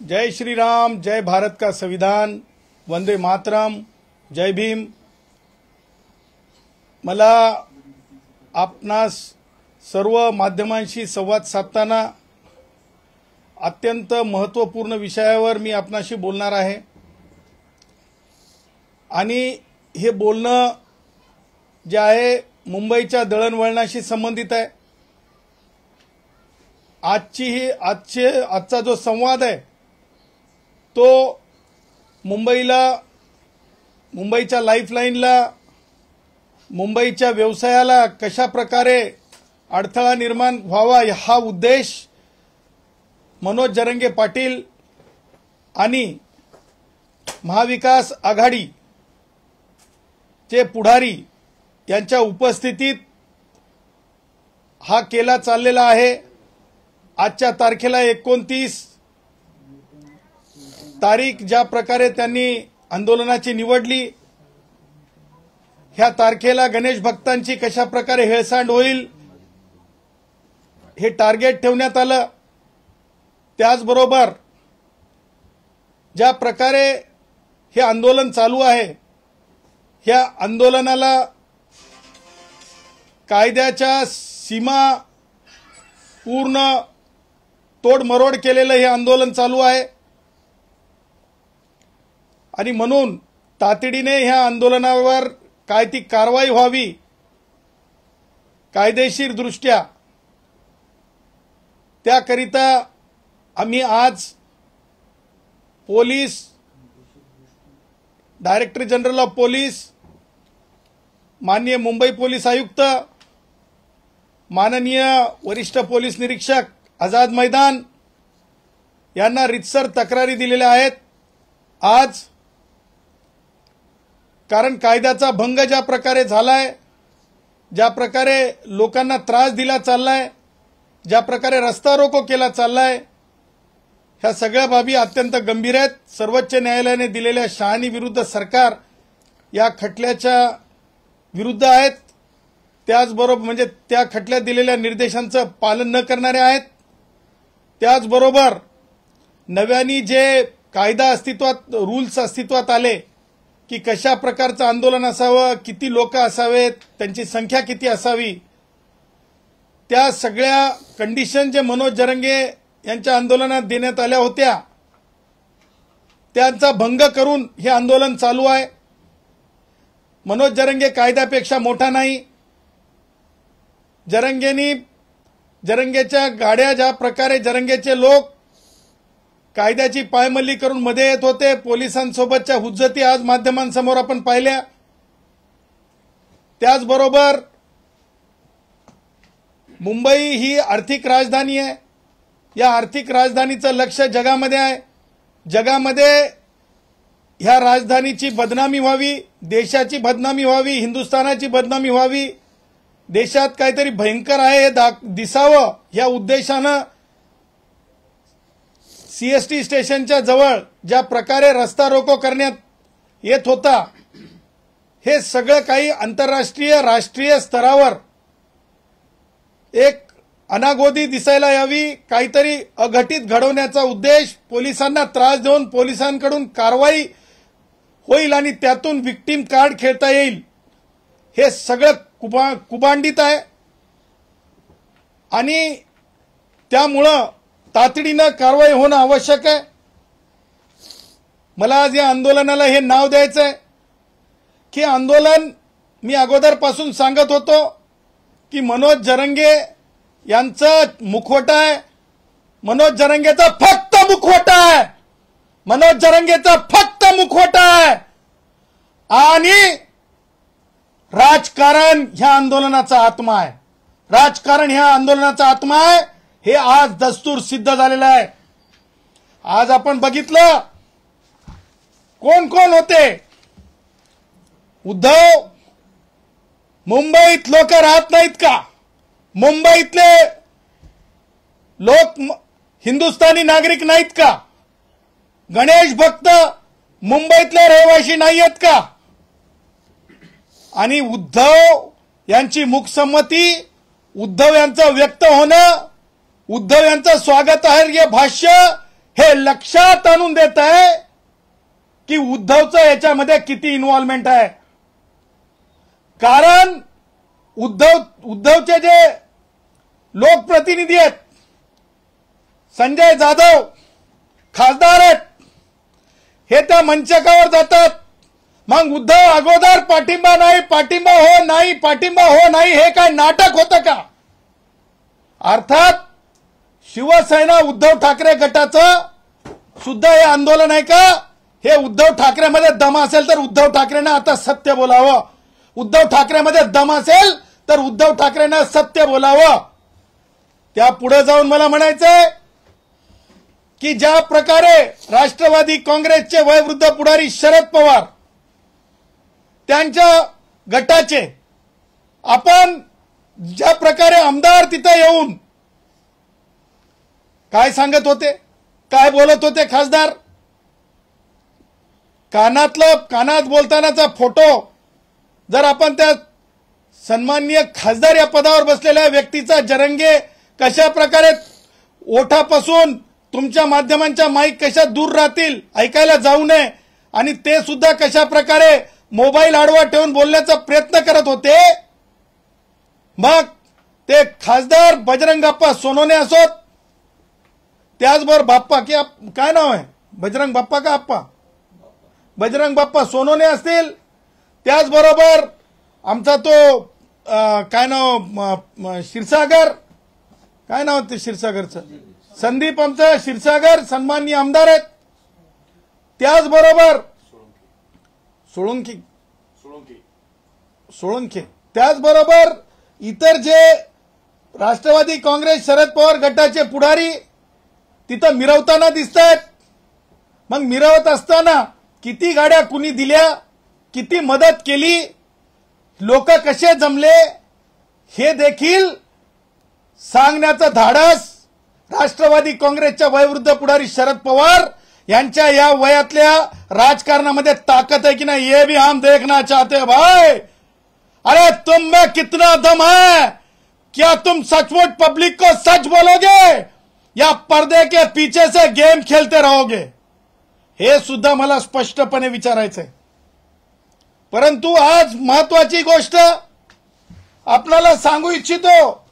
जय श्री राम, जय भारत का संविधान, वंदे मातरम, जय भीम। मला आपणास सर्व माध्यमांशी संवाद साधताना अत्यंत महत्त्वपूर्ण विषयावर मी आपणाशी बोलणार आहे आणि हे बोलणं जे आहे मुंबईच्या दळणवळणाशी संबंधित आहे। आजचा जो संवाद आहे तो मुंबईच्या लाईफलाईनला, मुंबईच्या व्यवसायाला कशा प्रकारे अडथळा निर्माण व्हावा हा उद्देश मनोज जरंगे पाटील आणि महाविकास आघाडीचे पुढारी यांच्या उपस्थितीत हा केला चाललेला आहे। आजच्या तारखेला 29 तारीख ज्या प्रकारे त्यांनी आंदोलनाची निवडली, ह्या तारखेला गणेश भक्तांची कशा प्रकारे हेळसांड होईल हे टार्गेट ठेवण्यात आलं। त्याचबरोबर ज्या प्रकारे हे आंदोलन चालू आहे, ह्या आंदोलनाला कायद्याच्या सीमा पूर्ण तोडमरोड केलेलं हे आंदोलन चालू आहे आणि म्हणून तातडीने ह्या आंदोलनावर काय ती कारवाई व्हावी कायदेशीर दृष्ट्या, त्याकरिता आम्ही आज police director general of police, माननीय मुंबई पोलीस आयुक्त, माननीय वरिष्ठ पोलीस निरीक्षक आझाद मैदान यांना रितसर तक्रारी दिलेल्या आहेत। आज कारण कायद्याचा भंग ज्या प्रकारे झालाय, ज्या प्रकारे लोकांना त्रास दिला चाललाय, ज्या प्रकारे रस्ता रोको केला चाललाय, ह्या सगळ्या बाबी अत्यंत गंभीर आहेत। सर्वोच्च न्यायालयाने दिलेल्या शहाणी विरुद्ध सरकार या खटल्याच्या विरुद्ध आहेत, त्याचबरोबर म्हणजे त्या खटल्यात दिलेल्या निर्देशांचं पालन न करणारे आहेत। त्याचबरोबर नव्याने जे कायदा अस्तित्वात, रूल्स अस्तित्वात आले की कशा प्रकारचं आंदोलन असावं, किती लोक असावेत, त्यांची संख्या किती असावी, त्या सगळ्या कंडिशन जे मनोज जरंगे यांच्या आंदोलनात देण्यात आल्या होत्या त्यांचा भंग करून हे आंदोलन चालू आहे। मनोज जरंगे कायद्यापेक्षा मोठा नाही। जरंगेच्या गाड्या ज्या प्रकारे जरंगेचे लोक कायद्याची पायमल्ली करून मध्ये येत होते, पोलिसांसोबतच्या हुज्जती आज माध्यमांसमोर आपण पाहिल्या। त्याचबरोबर मुंबई ही आर्थिक राजधानी आहे, या आर्थिक राजधानीचं लक्ष जगामध्ये आहे। जगामध्ये ह्या राजधानीची बदनामी व्हावी, देशाची बदनामी व्हावी, हिंदुस्थानाची बदनामी व्हावी, देशात काहीतरी भयंकर आहे हे दिसावं या उद्देशानं सीएसटी स्टेशनच्या जवळ ज्या प्रकारे रस्ता रोको करण्यात येत होता, हे सगळं काही आंतरराष्ट्रीय, राष्ट्रीय स्तरावर एक अनागोदी दिसायला यावी, काहीतरी अघटित घडवण्याचा उद्देश, पोलिसांना त्रास देऊन पोलिसांकडून कारवाई होईल आणि त्यातून विक्टिम कार्ड खेळता येईल, हे सगळं कुभांडित आहे आणि त्यामुळं तातडीनं कारवाई होणं आवश्यक आहे। मला आज या आंदोलनाला हे नाव द्यायचं आहे की आंदोलन, मी अगोदरपासून सांगत होतो की मनोज जरंगे यांचं मुखवटा आहे, मनोज जरंगेचा फक्त मुखवटा आहे, मनोज जरंगेचा फक्त मुखवटा आहे आणि राजकारण ह्या आंदोलनाचा आत्मा आहे। राजकारण ह्या आंदोलनाचा आत्मा आहे, हे आज दस्तूर सिद्ध झालेलं आहे। आज आपण बघितलं कोण कोण होते। उद्धव, मुंबईत लोक राहत नाहीत का? मुंबईतले लोक हिंदुस्थानी नागरिक नाहीत का? गणेश भक्त मुंबईतले रहिवासी नाहीयेत का? आणि उद्धव यांची मूकसंमती, उद्धव यांचं व्यक्त होणं, उद्धव यांचं स्वागतार्ह भाष्य हे लक्षात आणून देत आहे की उद्धवचं याच्यामध्ये किती इन्व्हॉल्वमेंट आहे। कारण उद्धवचे जे लोकप्रतिनिधी आहेत, संजय जाधव खासदार आहेत, हे त्या मंचकावर जातात, मग उद्धव अगोदर पाठिंबा नाही, पाठिंबा हो नाही, पाठिंबा हो नाही, हे काय नाटक होतं का? अर्थात शिवसेना उद्धव ठाकरे गटाचं सुद्धा हे आंदोलन आहे का? हे उद्धव ठाकरेमध्ये दम असेल तर उद्धव ठाकरेंना आता सत्य बोलावं, उद्धव ठाकरेमध्ये दम असेल तर उद्धव ठाकरेंना सत्य बोलावं। त्या पुढे जाऊन मला म्हणायचंय की ज्या प्रकारे राष्ट्रवादी काँग्रेसचे वयोवृद्ध पुढारी शरद पवार त्यांच्या गटाचे आपण ज्या प्रकारे आमदार तिथे येऊन काय सांगत होते, काय बोलत होते खासदार, कानात बोलतानाचा फोटो जर आपण त्या सन्माननीय खासदार या पदावर बसलेल्या व्यक्तीचा जरंगे कशा प्रकारे ओठापासून तुमच्या माध्यमांच्या माईक कशा दूर राहतील ऐकायला जाऊ नये, आणि ते सुद्धा कशा प्रकारे मोबाईल आडवा ठेवून बोलण्याचा प्रयत्न करत होते, मग ते खासदार बजरंग बाप्पा सोनवणे असोत, त्याचबरोबर बाप्पा काय नाव आहे, बजरंग बाप्पा का आप्पा, बजरंग बाप्पा सोनवणे असतील, त्याचबरोबर आमचा तो काय नाव क्षीरसागर, काय नाव ते क्षीरसागरचं, संदीप आमचा क्षीरसागर सन्माननीय आमदार आहेत, त्याचबरोबर सोळंके, त्याचबरोबर इतर जे राष्ट्रवादी काँग्रेस शरद पवार गटाचे पुढारी तिथं मिरवताना दिसत आहेत। मग मिरवत असताना किती गाड्या कुणी दिल्या, किती मदत केली, लोक कसे जमले, हे देखील सांगण्याचं धाडस राष्ट्रवादी काँग्रेसच्या वयोवृद्ध पुढारी शरद पवार यांच्या या वयातल्या राजकारणामध्ये ताकद है कि नहीं, ये भी हम देखना चाहते हैं भाई। अरे तुम में कितना दम है, क्या तुम सचमुच पब्लिक को सच बोलोगे या पर्दे के पीछे से गेम खेलते रहोगे, हे सुद्धा मला स्पष्टपणे विचारायचंय। परंतु आज महत्वाची गोष्ट आपल्याला सांगू इच्छितो,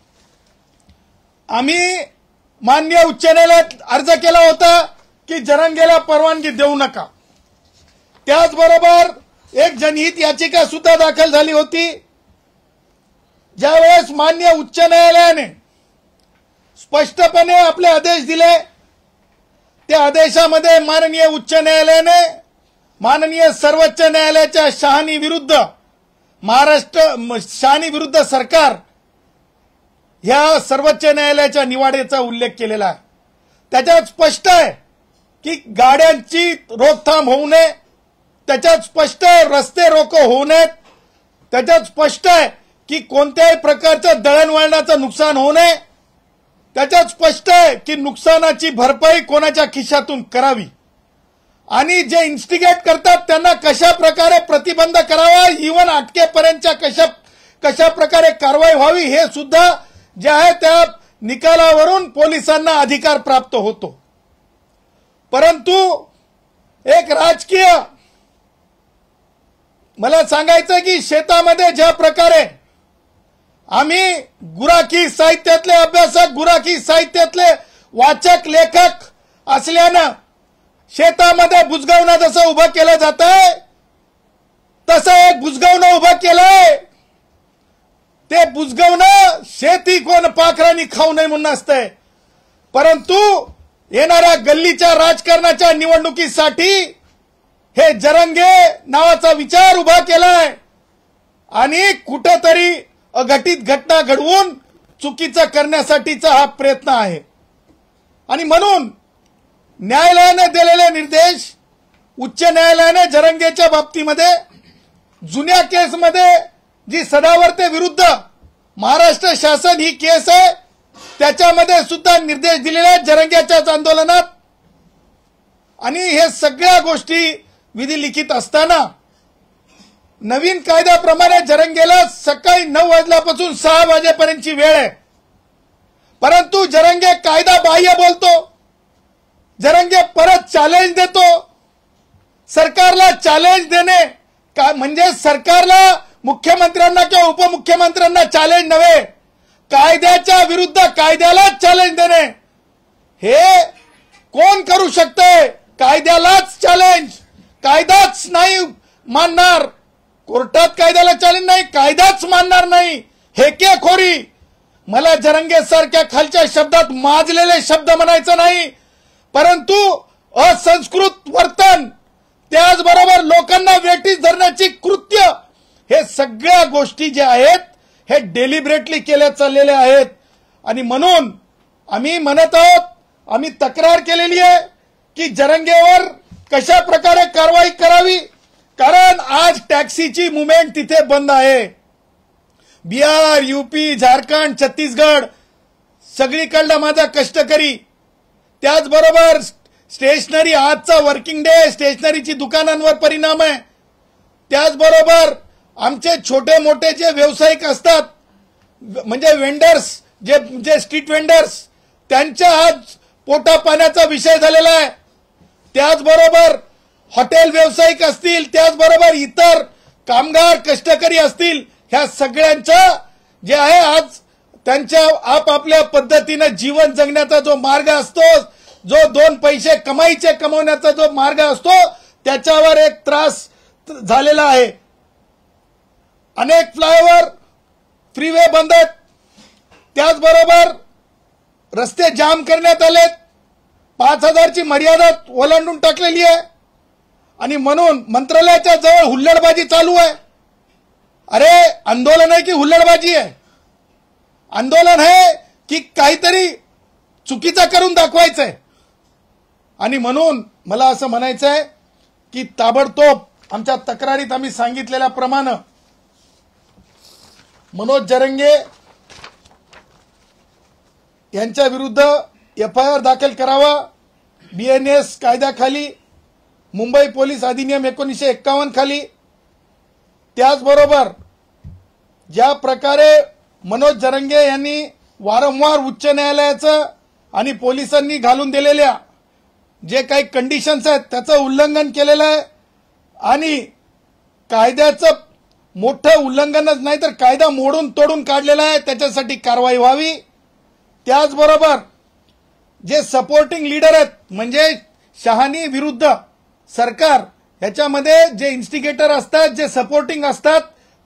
आम्ही माननीय उच्च न्यायालयात अर्ज केला होता की जरंगेला परवानगी देऊ नका, त्याचबरोबर एक जनहित याचिका सुद्धा दाखल झाली होती। ज्यावेळेस माननीय उच्च न्यायालयाने स्पष्टपणे आपले आदेश दिले, त्या आदेशामध्ये माननीय उच्च न्यायालयाने माननीय सर्वोच्च न्यायालयाच्या शहानी विरुद्ध शहानी विरुद्ध सरकार ह्या सर्वोच्च न्यायालयाच्या निवाड्याचा उल्लेख केलेला आहे। त्याच्यात स्पष्ट आहे की गाड्यांची रोकथाम होऊ नये, त्याच्यात स्पष्ट आहे रस्ते रोको होऊ नयेत, त्याच्यात स्पष्ट आहे की कोणत्याही प्रकारचं दळणवळणाचं नुकसान होऊ नये, त्याच्यात स्पष्ट आहे की नुकसानाची भरपाई कोणाच्या खिशातून करावी, आणि जे इन्स्टिगेट करतात त्यांना कशा प्रकारे प्रतिबंध करावा, इव्हन अटकेपर्यंतच्या कशा प्रकारे कारवाई व्हावी, हे सुद्धा जे आहे त्या निकालावरून पोलिसांना अधिकार प्राप्त होतो। परंतु एक राजकीय मला सांगायचं की शेतामध्ये ज्या प्रकारे आम्ही गुराखी साहित्यातले अभ्यासक, गुराखी साहित्यातले वाचक, लेखक असल्यानं शेतामध्ये बुजगावणं जसं उभं केलं जात आहे तसं एक बुजगावणं उभं केलंय। ते बुजगावणं शेती कोण पाखरांनी खाऊ नये म्हणून असतंय, परंतु येणाऱ्या गल्लीच्या राजकारणाच्या निवडणुकीसाठी हे जरंगे नावाचा विचार उभा केलाय आणि कुठेतरी अघटित घटना घडवून चुकीचं करण्यासाठीचा हा प्रयत्न आहे। आणि म्हणून न्यायालयाने दिलेले निर्देश, उच्च न्यायालयाने जरंगेच्या बाबतीमध्ये जुन्या केसमध्ये जी सदावर्ते विरुद्ध महाराष्ट्र शासन ही केस आहे त्याच्यामध्ये सुद्धा निर्देश दिलेले आहेत जरंगेच्याच आंदोलनात। आणि हे सगळ्या गोष्टी विधी लिखित असताना नवीन कायद्याप्रमाणे जरंगेला सकाळी 9 वाजल्यापासून 6 वाजेपर्यंतची वेळ आहे, परंतु जरंगे कायदा बाह्य बोलतो, जरंगे परत चॅलेंज देतो. सरकारला चॅलेंज देणे का म्हणजे सरकारला, मुख्यमंत्र्यांना किंवा उपमुख्यमंत्र्यांना चॅलेंज नव्हे, कायद्याच्या विरुद्ध कायद्यालाच चॅलेंज देणे. हे कोण करू शकते? कायद्यालाच चॅलेंज. कायदाच नाही मानणार, कोर्टात कायद्याला चॅलेंज नाही, कायदाच मानणार नाही. हेकेखोरी. मला जरंगे सारख्या खालच्या शब्दात माजलेले शब्द म्हणायचं नाही, परंतु असंस्कृत वर्तन, त्याचबरोबर लोकांना वेठीस धरण्याची कृत्य, हे सगळ्या गोष्टी ज्या आहेत हे डेलिब्रेटली केल्या चाललेल्या आहेत. आणि म्हणून आम्ही म्हणत आहोत, आम्ही तक्रार केलेली आहे की जरंगेवर कशा प्रकारे कारवाई करावी. कारण आज टॅक्सीची मुवमेंट तिथे बंद आहे. बिहार, यूपी, झारखंड, छत्तीसगड सगळीकडला माझा कष्टकरी, त्याचबरोबर स्टेशनरी, आजचा वर्किंग डे, स्टेशनरीची दुकानांवर परिणाम आहे. त्याचबरोबर आमचे छोटे मोठे जे व्यावसायिक असतात, म्हणजे वेंडर्स, जे स्ट्रीट वेंडर्स, त्यांच्या आज पोटा पाण्याचा विषय झालेला आहे. त्याचबरोबर हॉटेल व्यावसायिक असतील, त्याचबरोबर इतर कामगार कष्टकरी असतील, ह्या सगळ्यांचं जे आहे आज त्यांच्या आपापल्या पद्धतीनं जीवन जगण्याचा जो मार्ग असतो, जो दोन पैसे कमवण्याचा जो मार्ग असतो, त्याच्यावर एक त्रास झालेला आहे. अनेक फ्लायओव्हर, फ्रीवे बंद आहेत, त्याचबरोबर रस्ते जाम करण्यात आलेत, 5,000ची मर्यादा ओलांडून टाकलेली आहे. आणि म्हणून मंत्रालयाच्या जवळ हुल्लडबाजी चालू आहे. अरे आंदोलन आहे की हुल्लडबाजी आहे? आंदोलन आहे की काहीतरी चुकीचं करून दाखवायचंय? आणि म्हणून मला असं म्हणायचं आहे की ताबडतोब आमच्या तक्रारीत आम्ही सांगितलेल्याप्रमाणे मनोज जरंगे यांच्या विरुद्ध एफआयआर दाखल करावा. बीएनएस कायद्याखाली, मुंबई पोलीस अधिनियम 1951 खाली. त्याचबरोबर ज्या प्रकारे मनोज जरंगे यांनी वारंवार उच्च न्यायालयाचं आणि पोलिसांनी घालून दिलेल्या जे काही कंडिशन्स आहेत त्याचं उल्लंघन केलेलं आहे. आणि कायद्याचं मोठं उल्लंघनच नाही तर कायदा मोडून तोडून काढलेला आहे, त्याच्यासाठी कारवाई व्हावी. त्याचबरोबर जे सपोर्टिंग लीडर आहेत, म्हणजे शहानी विरुद्ध सरकार, ह्याच्यामध्ये जे इन्स्टिगेटर असतात, जे सपोर्टिंग असतात,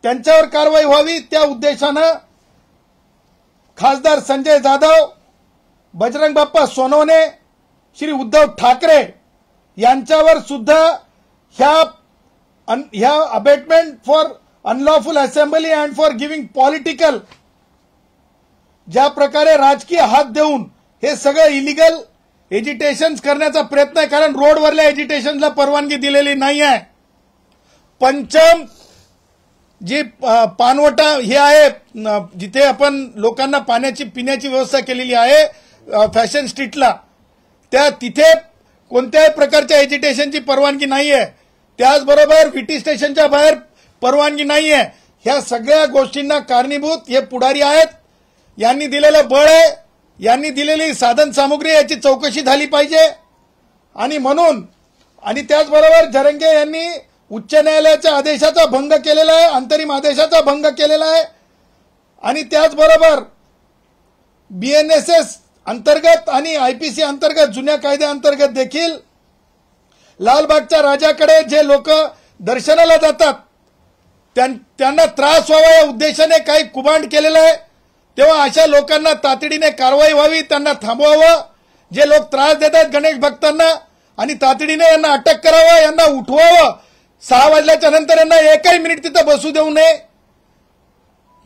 त्यांच्यावर कारवाई व्हावी. त्या उद्देशानं खासदार संजय जाधव, बजरंग बाप्पा सोनवणे, श्री उद्धव ठाकरे यांच्यावर सुद्धा ह्या abetment for unlawful assembly and for giving political, ज्या प्रकारे राजकीय हात देऊन हे सगळं इलिगल एजिटेशन्स करण्याचा प्रयत्न आहे. कारण रोडवरल्या एजिटेशनला परवानगी दिलेली नाही आहे. पंचम जी पानवटा हे आहे, जिथे आपण लोकांना पाण्याची पिण्याची व्यवस्था केलेली आहे फॅशन स्ट्रीटला, तिथे कोणत्याही प्रकारच्या एजिटेशनची परवानगी नाही आहे. त्याचबरोबर व्हीटी स्टेशनच्या बाहेर परवानगी नाही आहे. ह्या सगळ्या गोष्टींना कारणीभूत हे पुढारी आहेत. यांनी दिलेलं बळ आहे, यांनी दिलेली साधन सामुग्री, याची चौकशी झाली पाहिजे. आणि म्हणून आणि त्याचबरोबर जरंगे यांनी उच्च न्यायालयाच्या आदेशाचा भंग केलेला आहे, अंतरिम आदेशाचा भंग केलेला आहे. आणि त्याचबरोबर बीएनएसएस अंतर्गत आणि आयपीसी अंतर्गत, जुन्या कायद्याअंतर्गत देखील लालबागच्या राजाकडे जे लोक दर्शनाला जातात त्यांना त्रास व्हावा या उद्देशाने काही कुभांड केलेलं आहे. तेव्हा अशा लोकांना तातडीने कारवाई व्हावी, त्यांना थांबवावं. जे लोक त्रास देतात गणेश भक्तांना, आणि तातडीने यांना अटक करावं, यांना उठवावं. 6 वाजल्याच्या नंतर यांना एकही मिनिट तिथं बसू देऊ नये.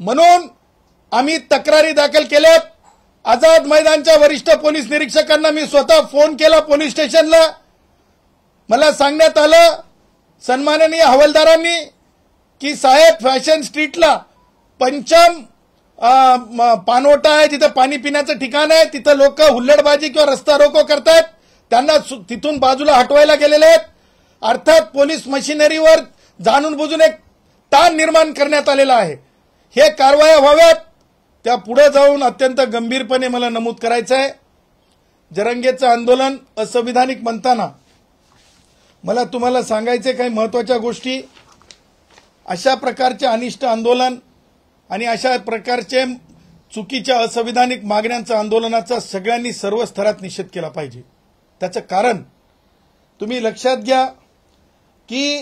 म्हणून आम्ही तक्रारी दाखल केल्यात. आझाद मैदानच्या वरिष्ठ पोलीस निरीक्षकांना मी स्वतः फोन केला पोलीस स्टेशनला. मला सांगण्यात आलं सन्माननीय हवालदारांनी की साहेब, फॅशन स्ट्रीटला पंचम पानवटा आहे, जिथं पाणी पिण्याचं ठिकाण आहे, तिथं लोक हुल्लडबाजी किंवा रस्ता रोको करतात, त्यांना तिथून बाजूला हटवायला गेलेले आहेत. अर्थात पोलीस मशिनरीवर जाणून बुजून एक ताण निर्माण करण्यात आलेला आहे. हे कारवाया व्हाव्यात. त्या पुढे जाऊन अत्यंत गंभीरपणे मला नमूद करायचं आहे, जरंगेचं आंदोलन असंविधानिक म्हणताना मला तुम्हाला सांगायचे काही महत्त्वाच्या गोष्टी. अशा प्रकारचे अनिष्ट आंदोलन आणि अशा प्रकारचे चुकीच्या असंविधानिक मागण्यांच्या आंदोलनाचा सगळ्यांनी सर्व स्तरात निषेध केला पाहिजे. त्याचं कारण तुम्ही लक्षात घ्या की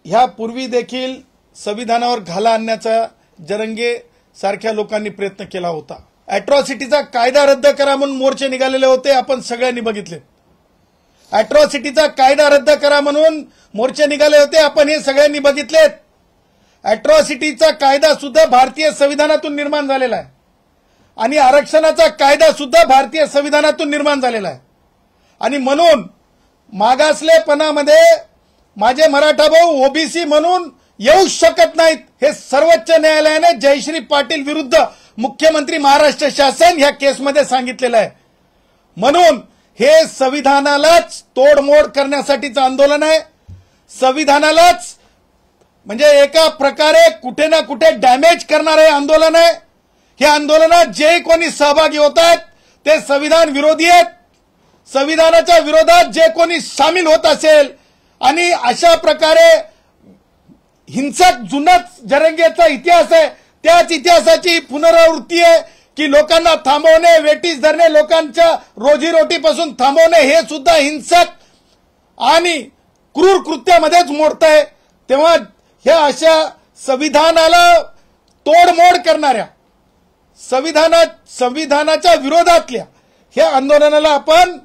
ह्यापूर्वी देखील संविधानावर घाला आणण्याचा जरंगे सारख्या लोकांनी प्रयत्न केला होता. अॅट्रॉसिटीचा कायदा रद्द करा म्हणून मोर्चे निघालेले होते, आपण सगळ्यांनी बघितले. अॅट्रॉसिटीचा कायदा रद्द करा म्हणून मोर्चे निघाले होते, आपण हे सगळ्यांनी बघितलेत. अॅट्रॉसिटीचा कायदा सुद्धा भारतीय संविधानातून निर्माण झालेला आहे आणि आरक्षणाचा कायदा सुद्धा भारतीय संविधानातून निर्माण झालेला आहे. आणि म्हणून मागासलेपणामध्ये माझे मराठा भाऊ ओबीसी म्हणून येऊ शकत नाहीत, हे सर्वोच्च न्यायालयाने जयश्री पाटील विरुद्ध मुख्यमंत्री महाराष्ट्र शासन ह्या केसमध्ये सांगितलेलं आहे. म्हणून हे संविधानालाच तोडमोड करण्यासाठीचं आंदोलन आहे. संविधानालाच म्हणजे एका प्रकारे कुठे ना कुठे डॅमेज करणारे आंदोलन आहे. हे आंदोलनात जे कोणी सहभागी होत आहेत ते संविधान विरोधी आहेत. संविधानाच्या विरोधात जे कोणी सामील होत असेल आणि अशा प्रकारे हिंसक जुनाच जरंगेचा इतिहास आहे, त्याच इतिहासाची पुनरावृत्ती आहे की लोकांना थांबवणे, वेटीस धरणे, लोकांच्या रोजीरोटीपासून थांबवणे हे सुद्धा हिंसक आणि क्रूर कृत्यामध्येच मोडत आहे. तेव्हा ह्या अशा संविधानाला तोडमोड करणाऱ्या संविधानाच्या विरोधातल्या ह्या आंदोलनाला आपण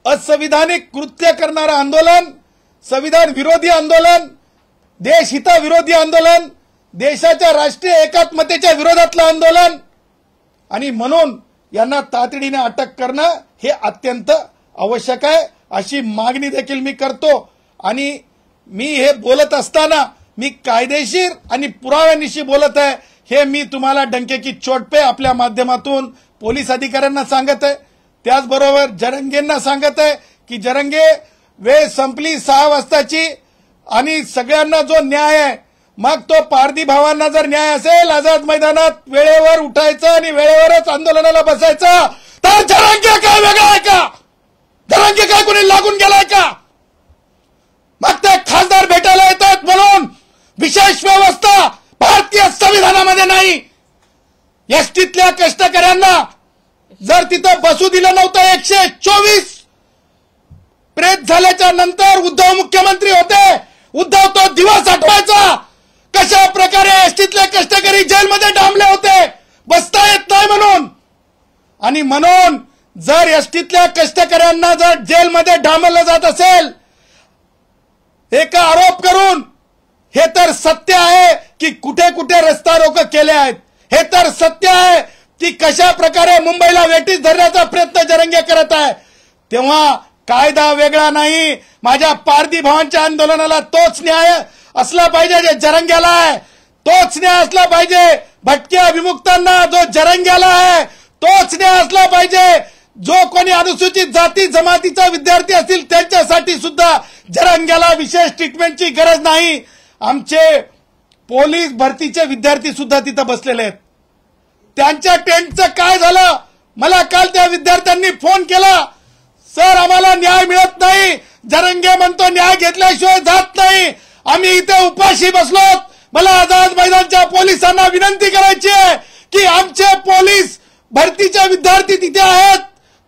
असंविधानिक कृत्य करणारं आंदोलन, संविधान विरोधी आंदोलन, देशहिताविरोधी आंदोलन, देशाच्या राष्ट्रीय एकात्मतेच्या विरोधातलं आंदोलन आणि म्हणून यांना तातडीने अटक करणं हे अत्यंत आवश्यक आहे अशी मागणी देखील मी करतो. आणि मी हे बोलत असताना मी कायदेशीर आणि पुराव्यानिशी बोलत आहे हे मी तुम्हाला डंके की चोट पे आपल्या माध्यमातून पोलीस अधिकाऱ्यांना सांगत आहे. त्याचबरोबर जरंगेंना सांगत आहे की जरंगे वेळ संपली 6 वाजताची आणि सगळ्यांना जो न्याय आहे, मग तो पारधी भावांना जर न्याय असेल आझाद मैदानात वेळेवर उठायचं आणि वेळेवरच आंदोलनाला बसायचं, तर जरंगे काय वेगळा आहे का? जरंगे काय कोणी लागून गेलाय का? मग ते खासदार भेटायला येतात म्हणून विशेष व्यवस्था भारतीय संविधानामध्ये नाही. एसटीतल्या कष्टकऱ्यांना जर तिथं बसू दिलं नव्हतं, 124 प्रेत झाल्याच्या नंतर उद्धव मुख्यमंत्री होते, उद्धव तो दिवस आठवायचा कशा प्रकारे एसटीतले कष्टकरी जेलमध्ये डांबले होते बसता येत नाही म्हणून. आणि म्हणून जर एसटीतल्या कष्टकऱ्यांना जर जेलमध्ये डांबलं जात असेल एका आरोप करून, हे तर सत्य आहे की कुठे कुठे रस्ता रोको केले आहेत, हे तर सत्य आहे की कशा प्रकारे मुंबईला वेटीस धरण्याचा प्रयत्न जरंगे करत आहे. तेव्हा कायदा वेगळा नाही, माझ्या पारधी भावांच्या आंदोलनाला तोच न्याय असला पाहिजे जे जरंग्याला आहे, तोच न्याय असला पाहिजे. भटक्या विमुक्तांना जो जरंग्याला आहे तोच न्याय असला पाहिजे. जो कोणी अनुसूचित जाती जमातीचा विद्यार्थी असतील त्यांच्यासाठी सुद्धा जरंग्याला विशेष ट्रीटमेंटची गरज नाही. आमचे पोलीस भरतीचे विद्यार्थी सुद्धा तिथं बसलेले आहेत. त्यांच्या टेंटचं काय झालं? मला काल त्या विद्यार्थ्यांनी फोन केला, सर आम्हाला न्याय मिळत नाही, जरंगे म्हणतो न्याय घेतल्याशिवाय जात नाही, आम्ही इथे उपाशी बसलोत. मला आझाद मैदानच्या पोलिसांना विनंती करायची आहे की आमचे पोलीस भरतीचे विद्यार्थी तिथे आहेत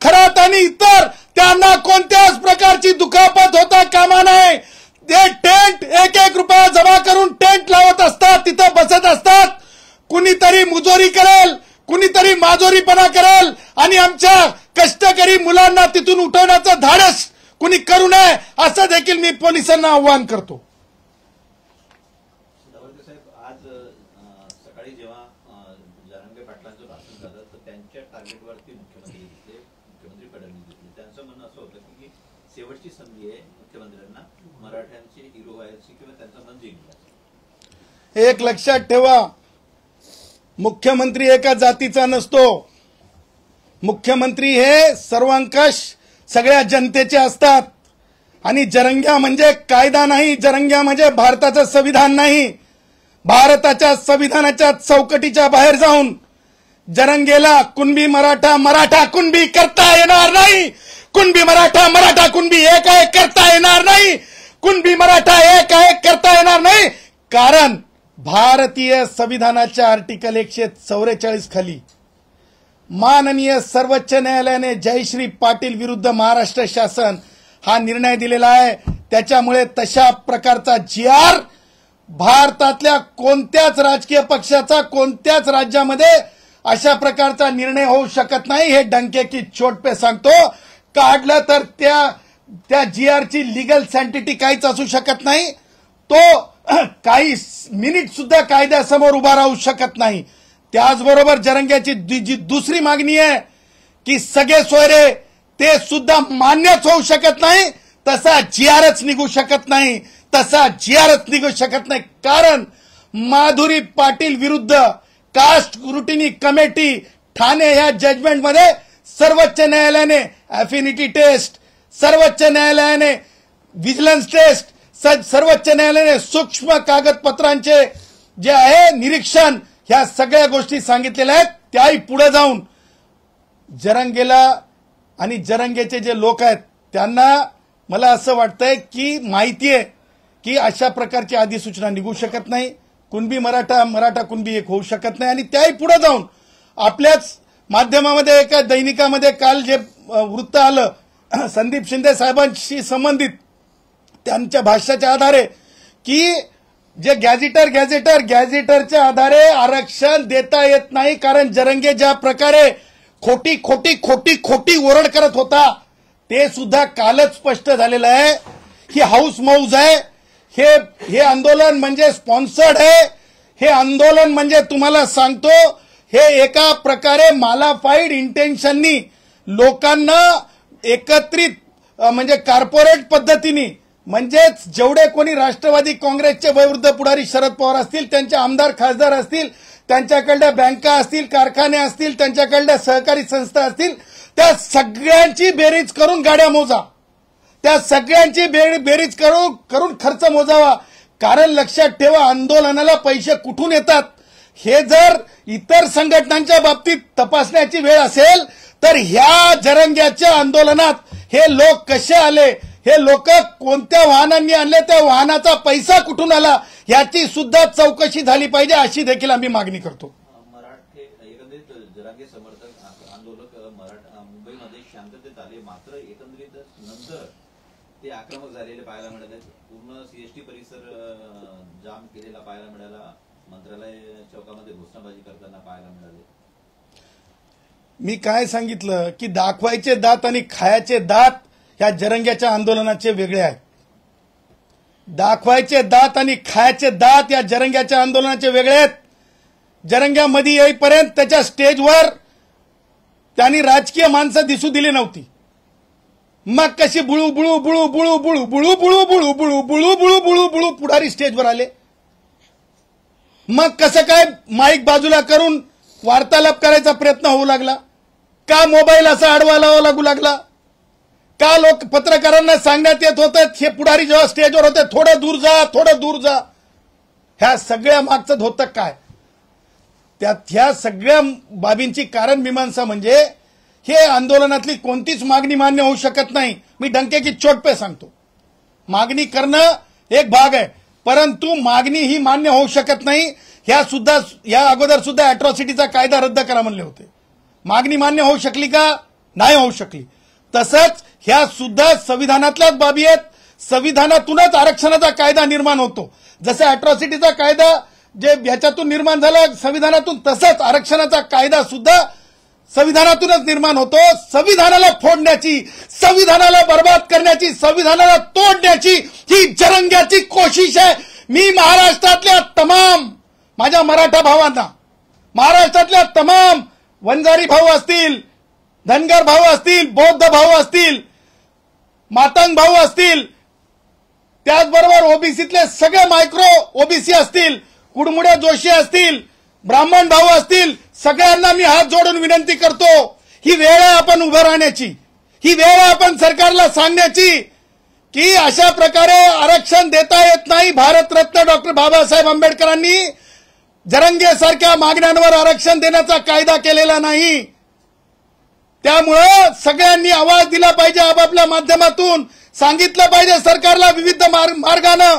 खरात आणि इतर, त्यांना कोणत्याच प्रकारची दुखापत होता कामा नये. ते टेंट 1-1 रुपया जमा करून टेंट लावत असतात, तिथं बसत असतात. कुणीतरी मुजोरी करेल, कुणीतरी माजोरीपणा करेल आणि आमच्या कष्टकरी मुलांना तिथून उठवण्याचं धाडस कुणी करू नये असं देखील मी पोलिसांना आवाहन करतो. आज सकाळी जेव्हा जरंगे पाटलांचं भाषण झालं तर त्यांच्या टार्गेटवरती मुख्यमंत्री फडणवीस दिसले. त्यांचं म्हणणं असं होतं की शेवटची संधी आहे मुख्यमंत्र्यांना मराठ्यांचे हिरो व्हायची किंवा त्यांचं मन जिंकण्याचं. एक लक्षात ठेवा, मुख्यमंत्री एका जातीचा नसतो. मुख्यमंत्री हे सर्वंकष सगळ्या जनतेचे असतात. आणि जरंग्या म्हणजे कायदा नाही, जरंग्या म्हणजे भारताचं संविधान नाही. भारताच्या संविधानाच्या चौकटीच्या बाहेर जाऊन जरंगेला कुणबी मराठा मराठा कुणबी करता येणार नाही, कुणबी मराठा मराठा कुणबी एक आहे करता येणार नाही, कुणबी मराठा एक आहे करता येणार नाही. कारण भारतीय संविधानाच्या आर्टिकल 144 खाली माननीय सर्वोच्च न्यायालयाने जयश्री पाटील विरुद्ध महाराष्ट्र शासन हा निर्णय दिलेला आहे. त्याच्यामुळे तशा प्रकारचा GR भारतातल्या कोणत्याच राजकीय पक्षाचा कोणत्याच राज्यामध्ये अशा प्रकारचा निर्णय होऊ शकत नाही. हे डंके की चोट पे सांगतो. काढलं तर त्या GR ची लिगल सँटिटी काहीच असू शकत नाही. तो काही मिनिट सुद्धा कायद्यासमोर उभा राहू शकत नाही. त्याचबरोबर जरंग्याची जी दुसरी मागणी आहे की सगळे सोयरे ते सुद्धा मान्यच होऊ शकत नाही. तसा GRच निघू शकत नाही, तसा GRच निघू शकत नाही. कारण माधुरी पाटील विरुद्ध कास्ट स्क्रुटिनी कमिटी ठाणे ह्या जजमेंटमध्ये सर्वोच्च न्यायालयाने अफिनिटी टेस्ट, सर्वोच्च न्यायालयाने विजिलन्स टेस्ट, सर्वोच्च न्यायालयाने सूक्ष्म कागदपत्रांचे जे आहे निरीक्षण, ह्या सगळ्या गोष्टी सांगितलेल्या आहेत. त्याही पुढे जाऊन जरंगेला आणि जरंगेचे जे लोक आहेत त्यांना मला असं वाटतंय की माहिती आहे की अशा प्रकारची अधिसूचना निघू शकत नाही. कुणबी मराठा मराठा कुणबी एक होऊ शकत नाही. आणि त्याही पुढे जाऊन आपल्याच माध्यमामध्ये एका दैनिकामध्ये काल जे वृत्त आलं संदीप शिंदे साहेबांशी संबंधित त्यांच्या भाष्याच्या आधारे की जे गॅझेटरच्या आधारे आरक्षण देता येत नाही. कारण जरंगे ज्या प्रकारे खोटी खोटी खोटी खोटी ओरड करत होता ते सुद्धा कालच स्पष्ट झालेलं आहे. ही हाऊस मौज आहे. हे आंदोलन म्हणजे स्पॉन्सर्ड आहे. हे आंदोलन म्हणजे तुम्हाला सांगतो हे एका प्रकारे मालाफाईड इंटेन्शननी लोकांना एकत्रित म्हणजे कॉर्पोरेट पद्धतीने म्हणजेच जेवढे कोणी राष्ट्रवादी काँग्रेसचे वयोवृद्ध पुढारी शरद पवार असतील, त्यांचे आमदार खासदार असतील, त्यांच्याकडल्या बँका असतील, कारखाने असतील, त्यांच्याकडल्या सहकारी संस्था असतील, त्या सगळ्यांची बेरीज करून गाड्या मोजा, त्या सगळ्यांची बेरीज करून खर्च मोजावा. कारण लक्षात ठेवा आंदोलनाला पैसे कुठून येतात हे जर इतर संघटनांच्या बाबतीत तपासण्याची वेळ असेल तर ह्या जरंग्याच्या आंदोलनात हे लोक कसे आले, हे लोक कोणत्या वाहनांनी आणले, त्या वाहनाचा पैसा कुठून आला याची सुद्धा चौकशी झाली पाहिजे अशी देखील आम्ही मागणी करतो. मराठे एकंदरीत जरांगे समर्थक आंदोलक मुंबईमध्ये शांततेत आले, मात्र एकंदरीत नंतर ते आक्रमक झालेले पाहायला मिळाले. पूर्ण CST परिसर जाम केलेला पाहायला मिळाला, मंत्रालय चौकामध्ये घोषणाबाजी करताना पाहायला मिळाले. मी काय सांगितलं की दाखवायचे दात आणि खायचे दात ह्या जरंग्याच्या आंदोलनाचे वेगळे आहेत. दाखवायचे दात आणि खायचे दात या जरंग्याच्या आंदोलनाचे वेगळे आहेत. जरंग्यामध्ये येईपर्यंत त्याच्या स्टेजवर त्यांनी राजकीय माणसं दिसू दिली नव्हती. मग कशी बुळू बुळू बुळू बुळू बुळू बुळू बुळू बुळू बुळू बुळू बुळू बुळू बुळू पुढारी स्टेजवर आले. मग कसं काय माईक बाजूला करून वार्तालाप करायचा प्रयत्न होऊ लागला? का मोबाईल असा आडवा लावा लागू लागला? का लोक पत्रकारांना सांगण्यात येत होतं हे पुढारी जेव्हा स्टेजवर होते थोडं दूर जा, थोडं दूर जा. ह्या सगळ्या मागचं होतं काय? त्यात ह्या सगळ्या बाबींची कारण मीमांसा म्हणजे हे आंदोलनातली कोणतीच मागणी मान्य होऊ शकत नाही. मी डंके की चोट पे सांगतो. मागणी करणं एक भाग आहे, परंतु मागणी ही मान्य होऊ शकत नाही. या अगोदर सुद्धा अॅट्रॉसिटीचा कायदा रद्द करा म्हणले होते. मागणी मान्य होऊ शकली का? नाही होऊ शकली. तसंच ह्या सुद्धा संविधानातल्याच बाबी आहेत. संविधानातूनच आरक्षणाचा कायदा निर्माण होतो. जसं अॅट्रॉसिटीचा कायदा जे याच्यातून निर्माण झाला संविधानातून, तसंच आरक्षणाचा कायदा सुद्धा संविधानातूनच निर्माण होतो. संविधानाला फोडण्याची, संविधानाला बर्बाद करण्याची, संविधानाला तोडण्याची ही जरंग्याची कोशिश आहे. मी महाराष्ट्रातल्या तमाम माझ्या मराठा भावांना, महाराष्ट्रातल्या तमाम वंजारी भाऊ असतील, धनगर भाऊ असतील, बौद्ध भाऊ असतील, मातंग भाऊ असतील, त्याचबरोबर ओबीसीतले सगळे मायक्रो ओबीसी असतील, कुडमुडे जोशी असतील, ब्राह्मण भाऊ असतील, सगळ्यांना मी हात जोडून विनंती करतो, ही वेळ आहे आपण उभं राहण्याची, ही वेळ आहे आपण सरकारला सांगण्याची की अशा प्रकारे आरक्षण देता येत नाही. भारतरत्न डॉक्टर बाबासाहेब आंबेडकरांनी जरंगेसारख्या मागण्यांवर आरक्षण देण्याचा कायदा केलेला नाही। त्यामुळं सगळ्यांनी आवाज दिला पाहिजे, आपापल्या माध्यमातून सांगितलं पाहिजे सरकारला विविध मार्गानं।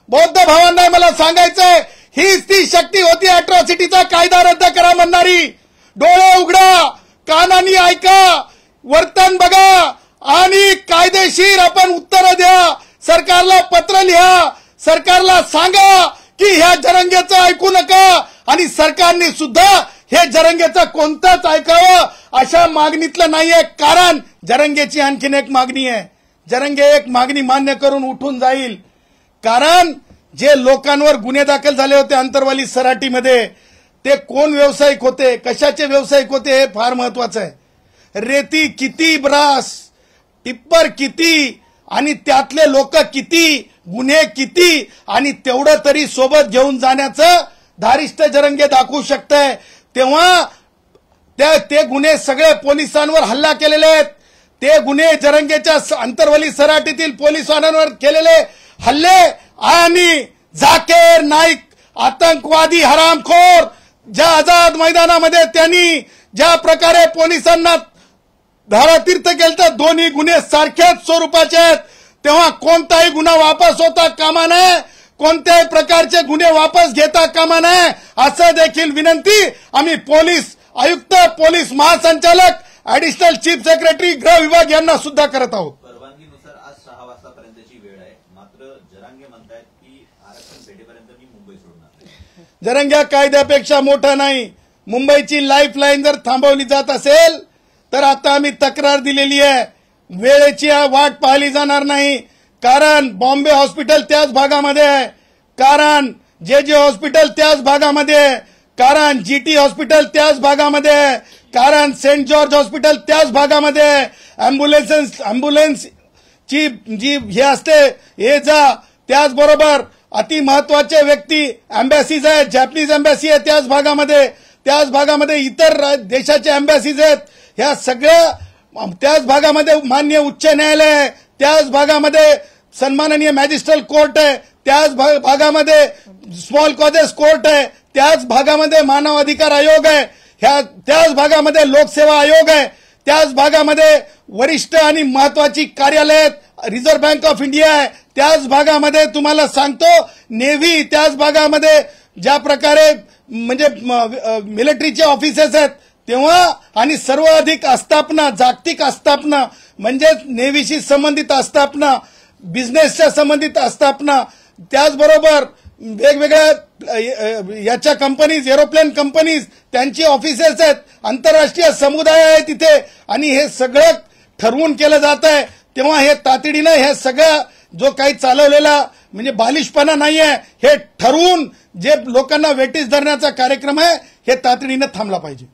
बौद्ध भावांना मला सांगायचंय, हीच ती शक्ती होती अॅट्रॉसिटीचा कायदा रद्द करा म्हणणारी। डोळे उघडा, कानांनी ऐका, वर्तन बघा आणि कायदेशीर आपण उत्तर द्या। सरकारला पत्र लिहा, सरकारला सांगा की ह्या जरंगेचं ऐकू नका आणि सरकारने सुद्धा हे जरंगेचं कोणतंच ऐकावं अशा मागणीतलं नाहीये। कारण जरंगेची आणखीन एक मागणी आहे, जरंगे एक मागणी मान्य करून उठून जाईल। कारण जे लोकांवर गुन्हे दाखल झाले होते अंतरवाली सराटीमध्ये, ते कोण व्यावसायिक होते, कशाचे व्यावसायिक होते हे फार महत्वाचं आहे। रेती किती, ब्रास टिप्पर किती आणि त्यातले लोक किती, गुन्हे किती आणि तेवढं तरी सोबत घेऊन जाण्याचं धारिष्ट जरंगे दाखवू शकतंय। तेव्हा ते गुन्हे सगळे पोलिसांवर हल्ला केलेले आहेत, ते गुन्हे जरंगेच्या अंतरवली सराटीतील पोलिसांवर केलेले हल्ले आणि झाकीर नाईक आतंकवादी हरामखोर ज्या आझाद मैदानामध्ये त्यांनी ज्या प्रकारे पोलिसांना धारातीर्थ केलं, दोन्ही गुन्हे सारख्याच स्वरूपाचे आहेत। तेव्हा कोणताही गुन्हा वापस होता कामा नये, कोणत्याही प्रकारचे गुन्हे वापस घेता कामा नये असं देखील विनंती आम्ही पोलीस आयुक्त, पोलीस महासंचालक, ऍडिशनल चीफ सेक्रेटरी, गृह विभाग यांना सुद्धा करत आहोत। परवानगीनुसार आज 6 वाजतापर्यंतची वेळ आहे, मात्र जरांगे म्हणतायत की आरक्षण भेटेपर्यंत मी मुंबई सोडणार नाही। जरंग्या कायद्यापेक्षा मोठा नाही। मुंबईची लाईफलाईन जर थांबवली जात असेल तर आता आम्ही तक्रार दिलेली आहे, वेळेची वाट पाहिली जाणार नाही। कारण बॉम्बे हॉस्पिटल त्याच भागामध्ये आहे, कारण जे हॉस्पिटल त्याच भागामध्ये आहे, कारण जीटी हॉस्पिटल त्याच भागामध्ये आहे, कारण सेंट जॉर्ज हॉस्पिटल त्याच भागामध्ये आहे। अँब्युलन्स ची जी हे असते हे जा, त्याचबरोबर अति महत्वाचे व्यक्ती एम्बॅसीज आहेत, जॅपनीज एम्बॅसी आहे त्याच भागामध्ये इतर देशाचे एम्बॅसीज आहेत, ह्या सगळ्या त्याच भागामध्ये माननीय उच्च न्यायालय आहे, त्याच भागामध्ये सन्माननीय मॅजिस्ट्रेट कोर्ट आहे, त्याच भागामध्ये स्मॉल कॉजेस कोर्ट आहे, त्याच भागामध्ये मानव अधिकार आयोग आहे, त्याच भागामध्ये लोकसेवा आयोग आहे, त्याच भागामध्ये वरिष्ठ आणि महत्वाची कार्यालय आहेत, रिझर्व्ह बँक ऑफ इंडिया आहे, त्याच भागामध्ये तुम्हाला सांगतो नेव्ही, त्याच भागामध्ये ज्या प्रकारे म्हणजे मिलिटरीचे ऑफिसेस आहेत, तेव्हा आणि सर्व अधिक आस्थापना, जागतिक आस्थापना म्हणजेच नेव्हीशी संबंधित आस्थापना, बिझनेसच्या संबंधित आस्थापना, त्याचबरोबर वेगवेगळ्या याच्या कंपनीज, एरोप्लेन कंपनीज त्यांची ऑफिसेस आहेत, आंतरराष्ट्रीय समुदाय आहे तिथे आणि हे सगळं ठरवून केलं जात आहे। तेव्हा हे तातडीनं हे सगळं जो काही चालवलेला म्हणजे बालिशपणा नाहीये, हे ठरवून जे लोकांना वेटीस धरण्याचा कार्यक्रम आहे हे तातडीनं थांबला पाहिजे।